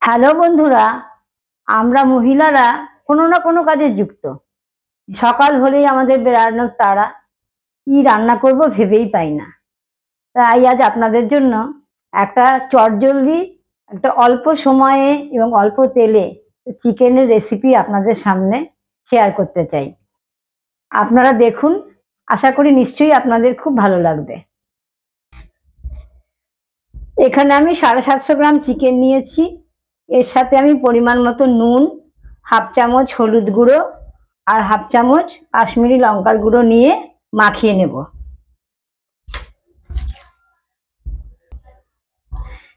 Hello বন্ধুরা, আমরা মহিলারা কোনো না কোনো কাজে যুক্ত। সকাল হলেই আমাদের বেরানোর তাড়া, কি রান্না করব ভেবেই পাই না। তাই আজ আপনাদের জন্য একটা চটজলদি, একটা অল্প সময়ে এবং অল্প তেলে চিকেনের রেসিপি আপনাদের সামনে শেয়ার করতে চাই। আপনারা দেখুন, আশা করি নিশ্চয়ই আপনাদের খুব ভালো লাগবে। এখানে আমি 750 গ্রাম চিকেন নিয়েছি। এর সাথে আমি পরিমাণ মতো নুন, হাফ চামচ হলুদ গুঁড়ো আর হাফ চামচ কাশ্মীরি লঙ্কার গুঁড়ো নিয়ে মাখিয়ে নেব।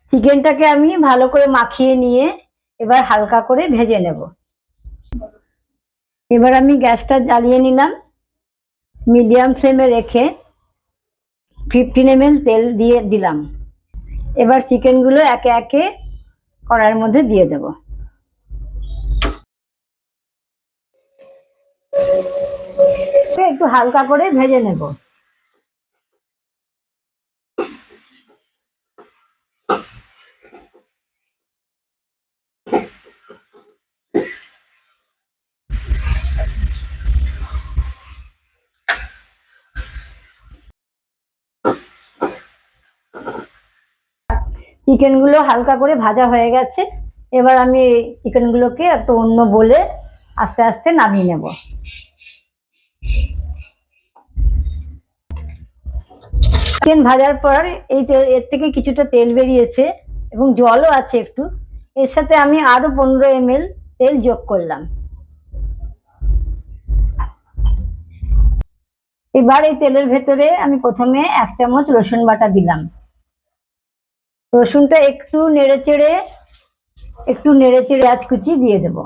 চিকেনটাকে আমি ভালো করে মাখিয়ে নিয়ে এবার হালকা করে ভেজে নেব। এবার আমি গ্যাসটা জ্বালিয়ে নিলাম, মিডিয়াম ফ্লেমে রেখে 15 ml তেল দিয়ে দিলাম। এবার চিকেনগুলো একে একে কড়াইয়ের মধ্যে দিয়ে দেব। একটু হালকা করে ভেজে নেব। চিকেনগুলো হালকা করে ভাজা হয়ে গেছে। এবার আমি চিকেনগুলোকে একটা অন্য বলে আস্তে আস্তে নামিয়ে নেব। চিকেন ভাজার পর এর থেকে কিছুটা তেল বেরিয়েছে এবং জলও আছে একটু। এর সাথে আমি আরো 15 ml তেল যোগ করলাম। এবার এই তেলের ভেতরে আমি প্রথমে 1 চামচ রসুন বাটা দিলাম। রসুনটা একটু নেড়েচেড়ে পেঁয়াজ কুচি দিয়ে দেব।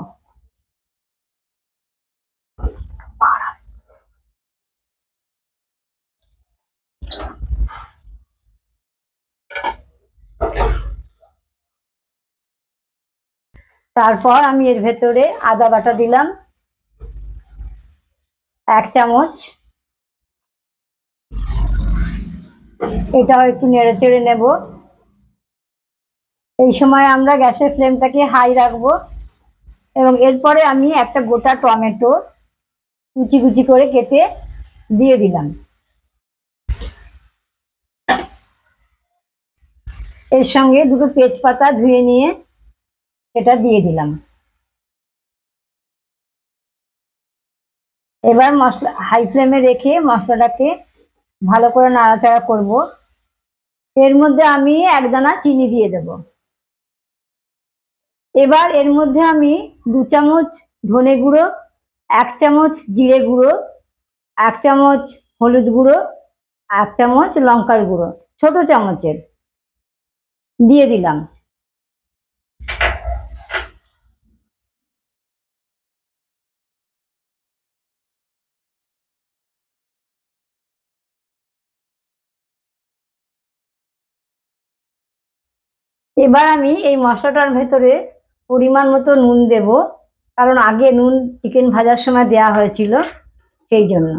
তারপর আমি এর ভেতরে আদা বাটা দিলাম 1 চামচ। এটাও একটু নেড়েচেড়ে নেব। এই সময় আমরা গ্যাসের ফ্লেমটাকে হাই রাখবো এবং এরপরে আমি একটা গোটা টমেটো কুচি কুচি করে কেটে দিয়ে দিলাম। এর সঙ্গে দুটো তেজপাতা ধুয়ে নিয়ে এটা দিয়ে দিলাম। এবার মশলা হাই ফ্লেমে রেখে মশলাটাকে ভালো করে নাড়াচাড়া করব। এর মধ্যে আমি 1 দানা চিনি দিয়ে দেব। এবার এর মধ্যে আমি 2 চামচ ধনে গুঁড়ো, 1 চামচ জিরে গুঁড়ো, 1 চামচ হলুদ গুঁড়ো, 1 চামচ লঙ্কার গুঁড়ো ছোট চামচের দিয়ে দিলাম। এবার আমি এই মশলাটার ভেতরে পরিমাণ মতো নুন দেব, কারণ আগে নুন চিকেন ভাজার সময় দেওয়া হয়েছিল, সেই জন্য।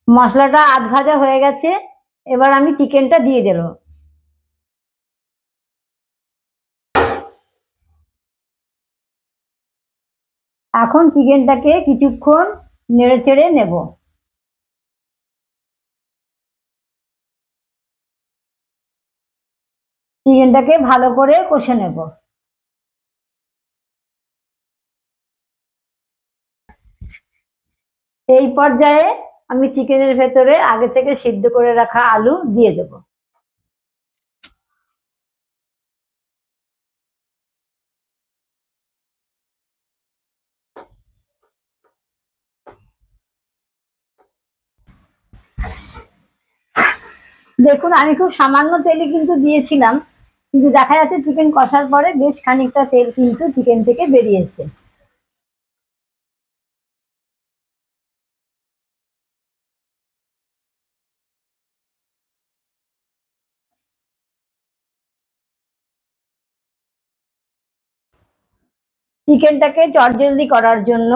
মশলাটা আধ ভাজা হয়ে গেছে। এবার আমি চিকেনটা দিয়ে দেব। এখন চিকেনটাকে কিছুক্ষণ নেড়ে চেড়ে নেব। চিকেনটাকে ভালো করে কষে নেব। এই পর্যায়ে আমি চিকেনের ভেতরে আগে থেকে সিদ্ধ করে রাখা আলু দিয়ে দেব। দেখুন, আমি খুব সামান্য তেলে কিন্তু দিয়েছিলাম, কিন্তু দেখা যাচ্ছে চিকেন কষার পরে বেশ খানিকটা তেল কিন্তু চিকেন থেকে বেরিয়েছে। চিকেনটাকে চটজলদি করার জন্য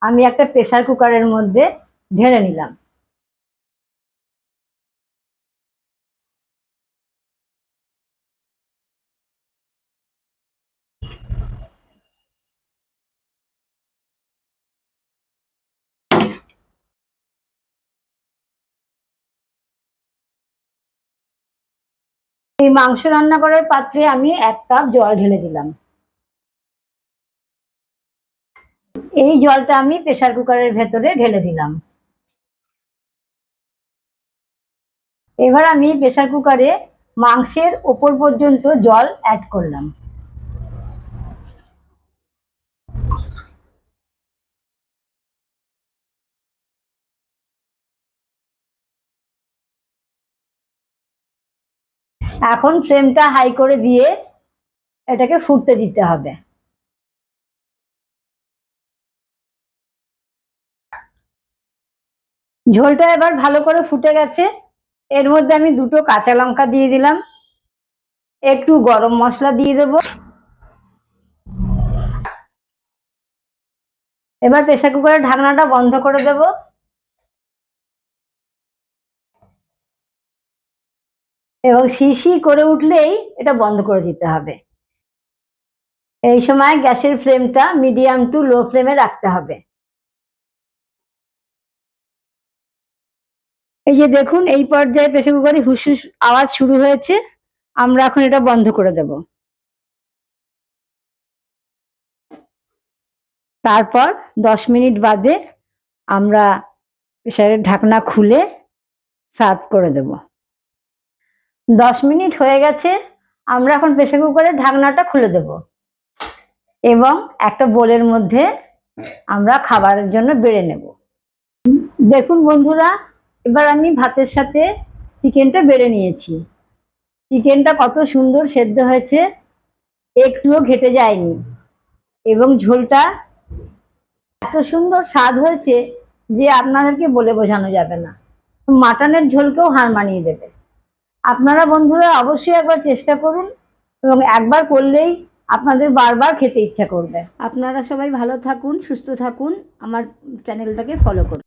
আমি একটা প্রেসার কুকারের মধ্যে ঢেলে নিলাম। এই মাংস রান্না করার পাত্রে আমি 1 কাপ জল ঢেলে দিলাম। এই জলটা আমি প্রেসার কুকারের ভেতরে ঢেলে দিলাম। এবার আমি প্রেসার কুকারে মাংসের ওপর পর্যন্ত জল অ্যাড করলাম। এখন ফ্লেমটা হাই করে দিয়ে এটাকে ফুটতে দিতে হবে। ঝোলটা এবার ভালো করে ফুটে গেছে। এর মধ্যে আমি 2টো কাঁচা লঙ্কা দিয়ে দিলাম, একটু গরম মশলা দিয়ে দেব। এবার প্রেসার কুকারের ঢাকনাটা বন্ধ করে দেব। এবং শিশি করে উঠলেই এটা বন্ধ করে দিতে হবে। এই সময় গ্যাসের ফ্লেমটা মিডিয়াম টু লো ফ্লেমে রাখতে হবে। এই যে দেখুন, এই পর্যায়ে প্রেসার কুকারে হুসহুস আওয়াজ শুরু হয়েছে। আমরা এখন এটা বন্ধ করে দেব। তারপর 10 মিনিট বাদে আমরা প্রেসারের ঢাকনা খুলে সার্ভ করে দেব। 10 মিনিট হয়ে গেছে। আমরা এখন প্রেসার কুকারের ঢাকনাটা খুলে দেব এবং একটা বোলের মধ্যে আমরা খাবারের জন্য বেড়ে নেব। দেখুন বন্ধুরা, এবার আমি ভাতের সাথে চিকেনটা বেড়ে নিয়েছি। চিকেনটা কত সুন্দর সেদ্ধ হয়েছে, একটুও ঘেটে যায়নি এবং ঝোলটা এত সুন্দর স্বাদ হয়েছে যে আপনাদেরকে বলে বোঝানো যাবে না। মাটনের ঝোলকেও হার মানিয়ে দেবে। আপনারা বন্ধুরা অবশ্যই একবার চেষ্টা করুন এবং একবার করলেই আপনাদের বারবার খেতে ইচ্ছা করবে। আপনারা সবাই ভালো থাকুন, সুস্থ থাকুন, আমার চ্যানেলটাকে ফলো করুন।